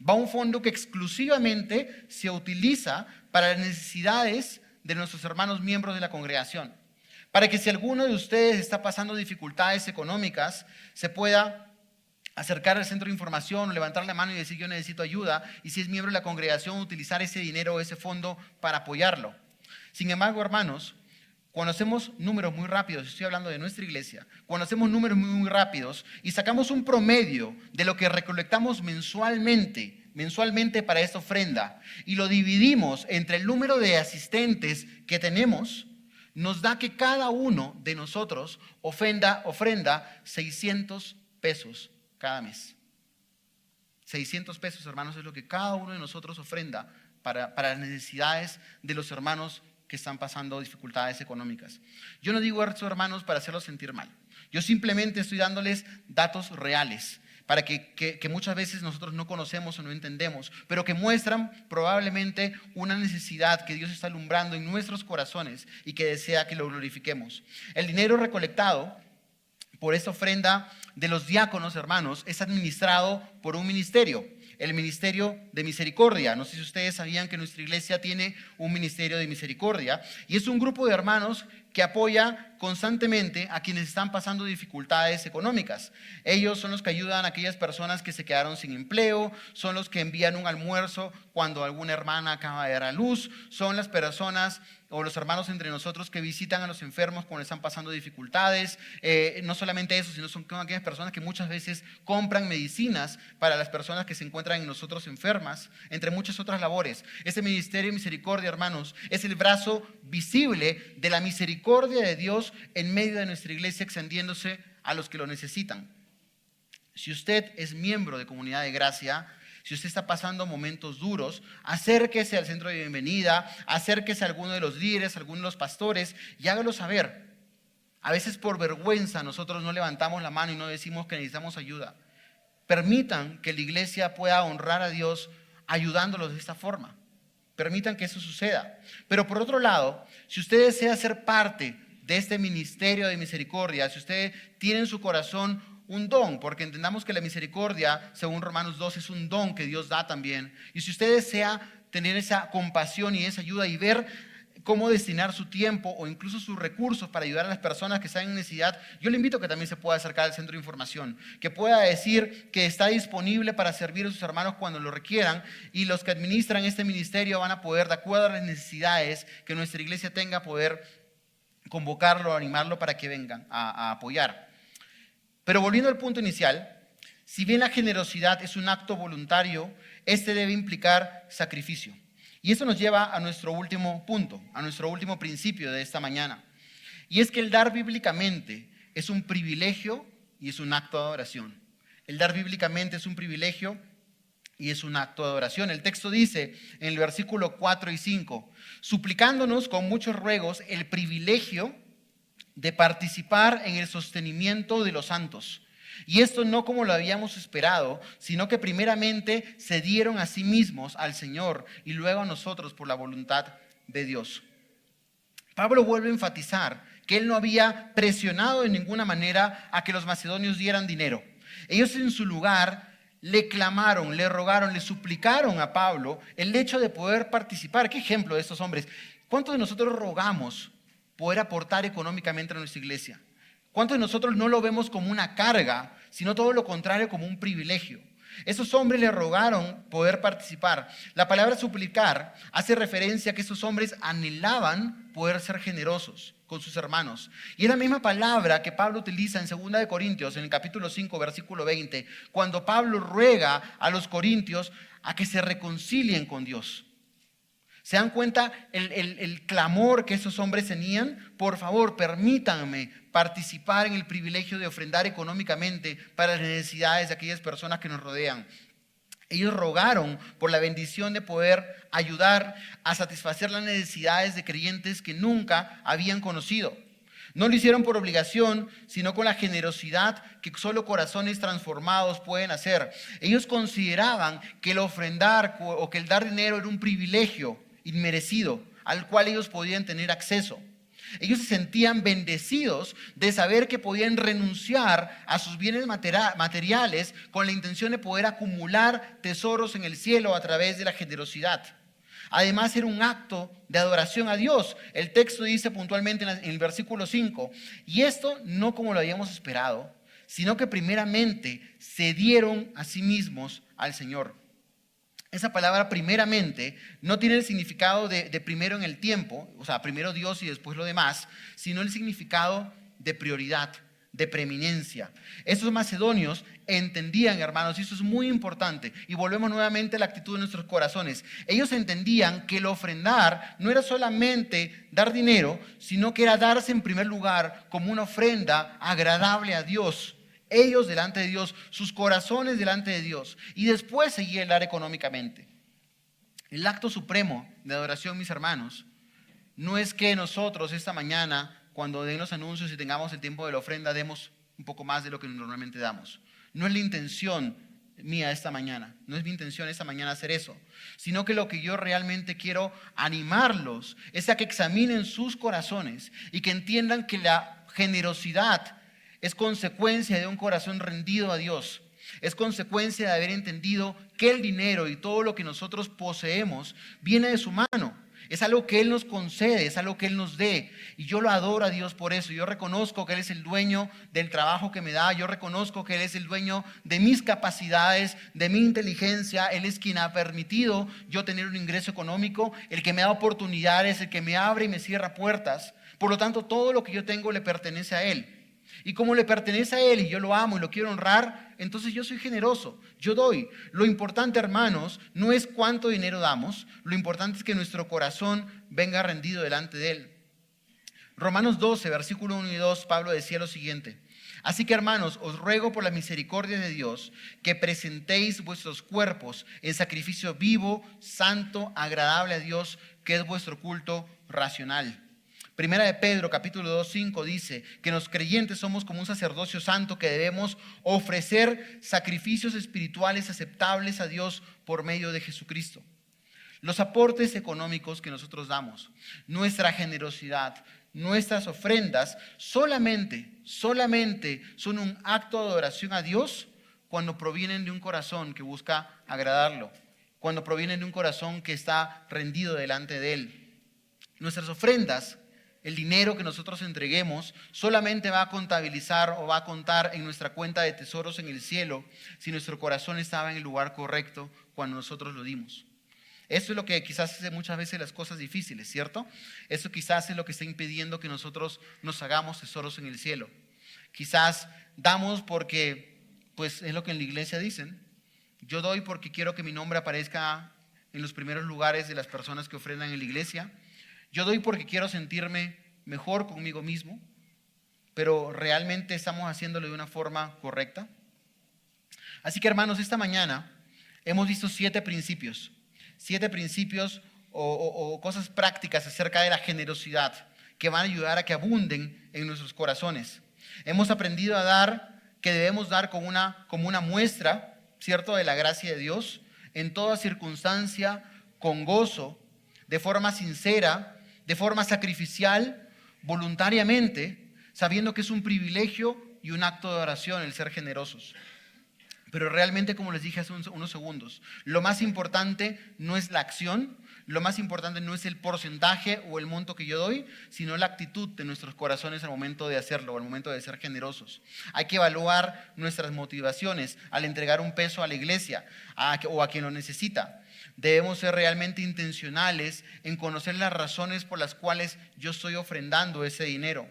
S1: Va a un fondo que exclusivamente se utiliza para las necesidades de nuestros hermanos miembros de la congregación. Para que si alguno de ustedes está pasando dificultades económicas, se pueda acercar al centro de información, levantar la mano y decir yo necesito ayuda, y si es miembro de la congregación, utilizar ese dinero o ese fondo para apoyarlo. Sin embargo, hermanos, cuando hacemos números muy rápidos, estoy hablando de nuestra iglesia, cuando hacemos números muy rápidos y sacamos un promedio de lo que recolectamos mensualmente para esta ofrenda y lo dividimos entre el número de asistentes que tenemos, nos da que cada uno de nosotros ofrenda 600 pesos cada mes. 600 pesos, hermanos, es lo que cada uno de nosotros ofrenda para las necesidades de los hermanos que están pasando dificultades económicas. Yo no digo esto, hermanos, para hacerlos sentir mal. Yo simplemente estoy dándoles datos reales para que muchas veces nosotros no conocemos o no entendemos, pero que muestran probablemente una necesidad que Dios está alumbrando en nuestros corazones y que desea que lo glorifiquemos. El dinero recolectado por esta ofrenda de los diáconos, hermanos, es administrado por un ministerio, el Ministerio de Misericordia. No sé si ustedes sabían que nuestra iglesia tiene un Ministerio de Misericordia y es un grupo de hermanos que apoya constantemente a quienes están pasando dificultades económicas. Ellos son los que ayudan a aquellas personas que se quedaron sin empleo, son los que envían un almuerzo cuando alguna hermana acaba de dar a luz, son las personas o los hermanos entre nosotros que visitan a los enfermos cuando están pasando dificultades. No solamente eso, sino son aquellas personas que muchas veces compran medicinas para las personas que se encuentran en nosotros enfermas, entre muchas otras labores. Este Ministerio de Misericordia, hermanos, es el brazo visible de la misericordia de Dios en medio de nuestra iglesia, extendiéndose a los que lo necesitan. Si usted es miembro de Comunidad de Gracia, si usted está pasando momentos duros, acérquese al centro de bienvenida, acérquese a alguno de los líderes, a alguno de los pastores y hágalo saber. A veces por vergüenza nosotros no levantamos la mano y no decimos que necesitamos ayuda. Permitan que la iglesia pueda honrar a Dios ayudándolos de esta forma. Permitan que eso suceda. Pero por otro lado, si usted desea ser parte de este ministerio de misericordia, si usted tiene en su corazón un don, porque entendamos que la misericordia, según Romanos 2, es un don que Dios da también. Y si usted desea tener esa compasión y esa ayuda y ver cómo destinar su tiempo o incluso sus recursos para ayudar a las personas que están en necesidad, yo le invito a que también se pueda acercar al centro de información, que pueda decir que está disponible para servir a sus hermanos cuando lo requieran, y los que administran este ministerio van a poder, de acuerdo a las necesidades que nuestra iglesia tenga, poder convocarlo, animarlo para que vengan a apoyar. Pero volviendo al punto inicial, si bien la generosidad es un acto voluntario, este debe implicar sacrificio. Y eso nos lleva a nuestro último punto, a nuestro último principio de esta mañana. Y es que el dar bíblicamente es un privilegio y es un acto de adoración. El dar bíblicamente es un privilegio y es un acto de adoración. El texto dice en el versículo 4 y 5, suplicándonos con muchos ruegos el privilegio de participar en el sostenimiento de los santos. Y esto no como lo habíamos esperado, sino que primeramente se dieron a sí mismos al Señor y luego a nosotros por la voluntad de Dios. Pablo vuelve a enfatizar que él no había presionado de ninguna manera a que los macedonios dieran dinero. Ellos en su lugar le clamaron, le rogaron, le suplicaron a Pablo el hecho de poder participar. ¿Qué ejemplo de estos hombres? ¿Cuántos de nosotros rogamos poder aportar económicamente a nuestra iglesia? ¿Cuántos de nosotros no lo vemos como una carga, sino todo lo contrario, como un privilegio? Esos hombres le rogaron poder participar. La palabra suplicar hace referencia a que esos hombres anhelaban poder ser generosos con sus hermanos. Y es la misma palabra que Pablo utiliza en 2 de Corintios, en el capítulo 5, versículo 20, cuando Pablo ruega a los corintios a que se reconcilien con Dios. ¿Se dan cuenta el clamor que esos hombres tenían? Por favor, permítanme participar en el privilegio de ofrendar económicamente para las necesidades de aquellas personas que nos rodean. Ellos rogaron por la bendición de poder ayudar a satisfacer las necesidades de creyentes que nunca habían conocido. No lo hicieron por obligación, sino con la generosidad que solo corazones transformados pueden hacer. Ellos consideraban que el ofrendar o que el dar dinero era un privilegio inmerecido al cual ellos podían tener acceso. Ellos se sentían bendecidos de saber que podían renunciar a sus bienes materiales con la intención de poder acumular tesoros en el cielo a través de la generosidad. Además, era un acto de adoración a Dios. El texto dice puntualmente en el versículo 5, y esto no como lo habíamos esperado, sino que primeramente se dieron a sí mismos al Señor. Esa palabra primeramente no tiene el significado de primero en el tiempo, o sea, primero Dios y después lo demás, sino el significado de prioridad, de preeminencia. Estos macedonios entendían, hermanos, y eso es muy importante, y volvemos nuevamente a la actitud de nuestros corazones. Ellos entendían que el ofrendar no era solamente dar dinero, sino que era darse en primer lugar como una ofrenda agradable a Dios. Ellos delante de Dios, sus corazones delante de Dios, y después seguía el dar económicamente. El acto supremo de adoración, mis hermanos, no es que nosotros esta mañana, cuando den los anuncios y tengamos el tiempo de la ofrenda, demos un poco más de lo que normalmente damos. No es la intención mía esta mañana, no es mi intención esta mañana hacer eso, sino que lo que yo realmente quiero animarlos es a que examinen sus corazones y que entiendan que la generosidad es consecuencia de un corazón rendido a Dios. Es consecuencia de haber entendido que el dinero y todo lo que nosotros poseemos viene de su mano. Es algo que Él nos concede, es algo que Él nos dé. Y yo lo adoro a Dios por eso. Yo reconozco que Él es el dueño del trabajo que me da. Yo reconozco que Él es el dueño de mis capacidades, de mi inteligencia. Él es quien ha permitido yo tener un ingreso económico, el que me da oportunidades, el que me abre y me cierra puertas. Por lo tanto, todo lo que yo tengo le pertenece a Él. Y como le pertenece a Él y yo lo amo y lo quiero honrar, entonces yo soy generoso, yo doy. Lo importante, hermanos, no es cuánto dinero damos, lo importante es que nuestro corazón venga rendido delante de Él. Romanos 12, versículo 1 y 2, Pablo decía lo siguiente: así que, hermanos, os ruego por la misericordia de Dios que presentéis vuestros cuerpos en sacrificio vivo, santo, agradable a Dios, que es vuestro culto racional. Primera de Pedro, capítulo 2, 5 dice que los creyentes somos como un sacerdocio santo que debemos ofrecer sacrificios espirituales aceptables a Dios por medio de Jesucristo. Los aportes económicos que nosotros damos, nuestra generosidad, nuestras ofrendas, solamente son un acto de adoración a Dios cuando provienen de un corazón que busca agradarlo, cuando provienen de un corazón que está rendido delante de Él. Nuestras ofrendas, el dinero que nosotros entreguemos, solamente va a contabilizar o va a contar en nuestra cuenta de tesoros en el cielo si nuestro corazón estaba en el lugar correcto cuando nosotros lo dimos. Eso es lo que quizás hace muchas veces las cosas difíciles, ¿cierto? Eso quizás es lo que está impidiendo que nosotros nos hagamos tesoros en el cielo. Quizás damos porque, pues es lo que en la iglesia dicen. Yo doy porque quiero que mi nombre aparezca en los primeros lugares de las personas que ofrendan en la iglesia. Yo doy porque quiero sentirme mejor conmigo mismo, pero ¿realmente estamos haciéndolo de una forma correcta? Así que, hermanos, esta mañana hemos visto 7 principios o cosas prácticas acerca de la generosidad que van a ayudar a que abunden en nuestros corazones. Hemos aprendido a dar, que debemos dar como una muestra, ¿cierto?, de la gracia de Dios, en toda circunstancia, con gozo, de forma sincera, de forma sacrificial, voluntariamente, sabiendo que es un privilegio y un acto de oración el ser generosos. Pero realmente, como les dije hace unos segundos, lo más importante no es la acción, lo más importante no es el porcentaje o el monto que yo doy, sino la actitud de nuestros corazones al momento de hacerlo, al momento de ser generosos. Hay que evaluar nuestras motivaciones al entregar un peso a la iglesia o a quien lo necesita. Debemos ser realmente intencionales en conocer las razones por las cuales yo estoy ofrendando ese dinero,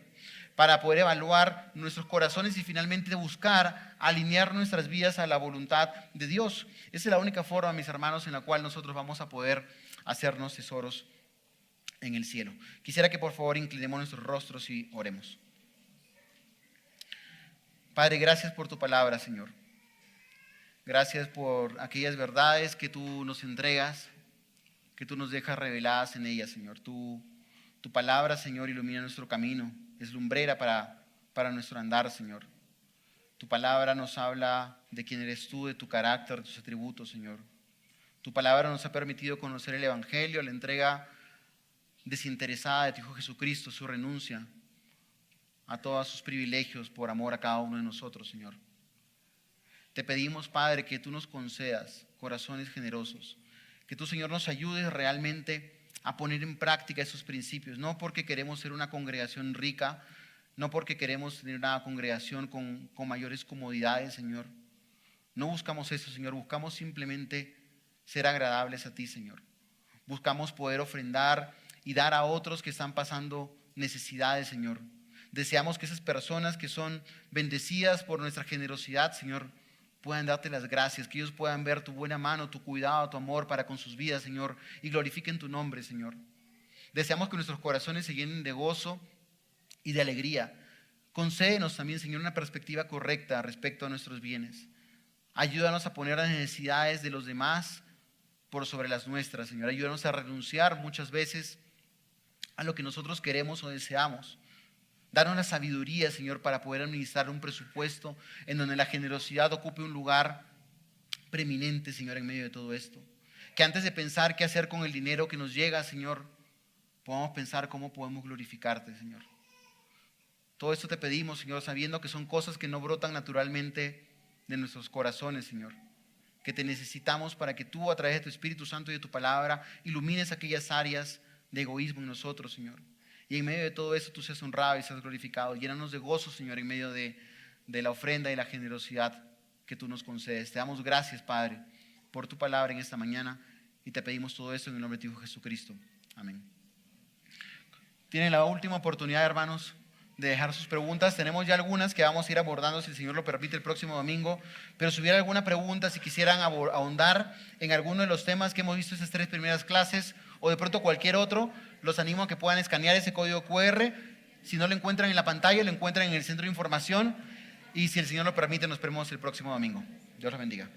S1: para poder evaluar nuestros corazones y finalmente buscar alinear nuestras vidas a la voluntad de Dios. Esa es la única forma, mis hermanos, en la cual nosotros vamos a poder hacernos tesoros en el cielo. Quisiera que por favor inclinemos nuestros rostros y oremos. Padre, gracias por tu palabra, Señor. Gracias por aquellas verdades que tú nos entregas, que tú nos dejas reveladas en ellas, Señor. Tu palabra, Señor, ilumina nuestro camino. Es lumbrera para nuestro andar, Señor. Tu palabra nos habla de quién eres tú, de tu carácter, de tus atributos, Señor. Tu palabra nos ha permitido conocer el Evangelio, la entrega desinteresada de tu Hijo Jesucristo, su renuncia a todos sus privilegios por amor a cada uno de nosotros, Señor. Te pedimos, Padre, que tú nos concedas corazones generosos, que tú, Señor, nos ayudes realmente a poner en práctica esos principios, no porque queremos ser una congregación rica, no porque queremos tener una congregación con mayores comodidades, Señor. No buscamos eso, Señor, buscamos simplemente ser agradables a ti, Señor. Buscamos poder ofrendar y dar a otros que están pasando necesidades, Señor. Deseamos que esas personas que son bendecidas por nuestra generosidad, Señor, puedan darte las gracias, que ellos puedan ver tu buena mano, tu cuidado, tu amor para con sus vidas, Señor, y glorifiquen tu nombre, Señor. Deseamos que nuestros corazones se llenen de gozo y de alegría. Concédenos también, Señor, una perspectiva correcta respecto a nuestros bienes. Ayúdanos a poner las necesidades de los demás por sobre las nuestras, Señor. Ayúdanos a renunciar muchas veces a lo que nosotros queremos o deseamos. Danos la sabiduría, Señor, para poder administrar un presupuesto en donde la generosidad ocupe un lugar preeminente, Señor, en medio de todo esto. Que antes de pensar qué hacer con el dinero que nos llega, Señor, podamos pensar cómo podemos glorificarte, Señor. Todo esto te pedimos, Señor, sabiendo que son cosas que no brotan naturalmente de nuestros corazones, Señor. Que te necesitamos para que tú, a través de tu Espíritu Santo y de tu palabra, ilumines aquellas áreas de egoísmo en nosotros, Señor. Y en medio de todo eso tú seas honrado y seas glorificado. Llénanos de gozo, Señor, en medio de la ofrenda y la generosidad que tú nos concedes. Te damos gracias, Padre, por tu palabra en esta mañana y te pedimos todo esto en el nombre de tu Hijo Jesucristo. Amén. Tienen la última oportunidad, hermanos, de dejar sus preguntas. Tenemos ya algunas que vamos a ir abordando, si el Señor lo permite, el próximo domingo. Pero si hubiera alguna pregunta, si quisieran ahondar en alguno de los temas que hemos visto en estas 3 primeras clases, o de pronto cualquier otro, los animo a que puedan escanear ese código QR. Si no lo encuentran en la pantalla, lo encuentran en el centro de información. Y si el Señor lo permite, nos vemos el próximo domingo. Dios los bendiga.